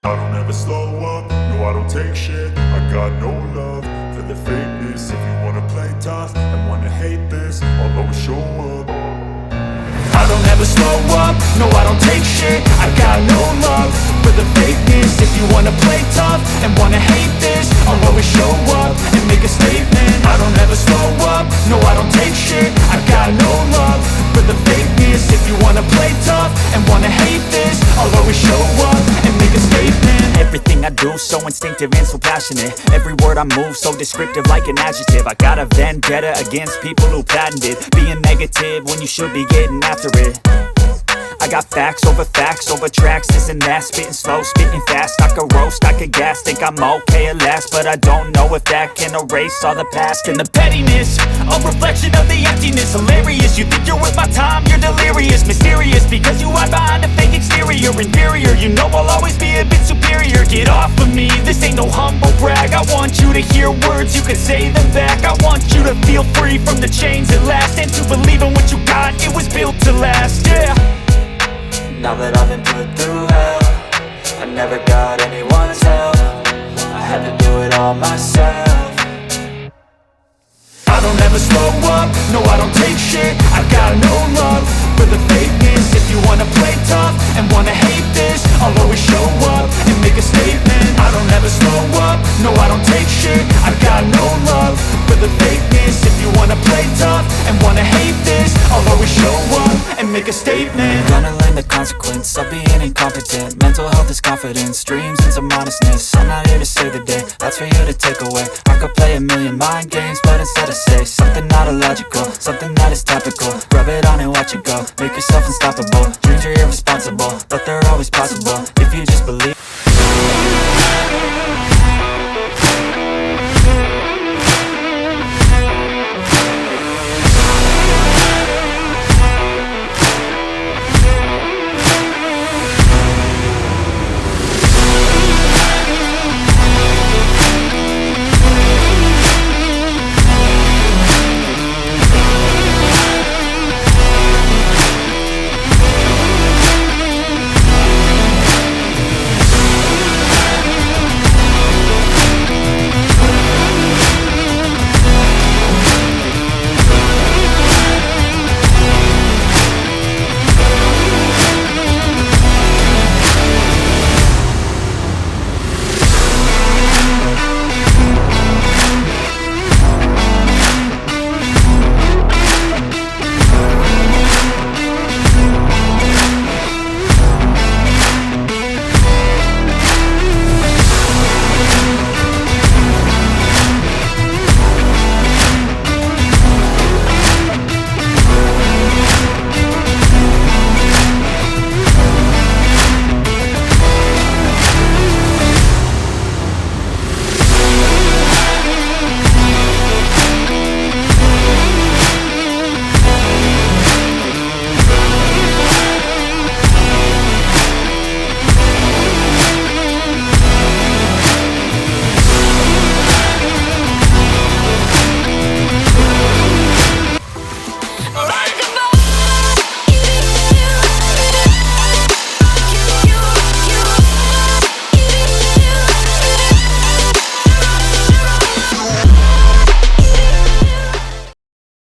I don't ever slow up, no I don't take shit. I got no love for the fakeness. If you wanna play tough and wanna hate this, I'll always show up. I don't ever slow up, no I don't take shit. I got no love for the fakeness. If you wanna play tough and wanna hate this, I'll always show up and make a statement. I don't ever slow up, no I don't take shit. I got no love for the fakeness. If you wanna play tough and wanna hate this, I'll always show up and make a statement. Everything I do so instinctive and so passionate. Every word I move so descriptive like an adjective. I got a vendetta against people who patented being negative when you should be getting after it. I got facts over tracks, this and that. Spitting slow, spitting fast, I could roast, I could gas. Think I'm okay at last, but I don't know if that can erase all the past. And the pettiness, a reflection of the emptiness. Hilarious, you think you're worth my time, you're delirious. Mysterious, because you hide behind a fake exterior. Inferior, you know I'll always be a bit superior. Get off of me, this ain't no humble brag. I want you to hear words, you can say them back. I want you to feel free from the chains at last, and to believe in what you got, it was built to last, yeah. Now that I've been put through hell, I never got anyone's help. I had to do it all myself. I don't ever slow up, no I don't take shit. I got no love for the fakeness. If you wanna play tough and wanna hate this, I'll always show up and make a statement. I don't ever slow up, no I don't take shit. I got no love for the fakeness. If you wanna play tough and wanna hate this, I'll always show up and make a statement. Gonna learn the consequence of being incompetent. Mental health is confidence, dreams and some honestness. I'm not here to save the day, that's for you to take away. I could play a million mind games, but instead I say something not illogical, something that is topical. Rub it on and watch it go, make yourself unstoppable. Dreams are irresponsible, but they're always possible if you just believe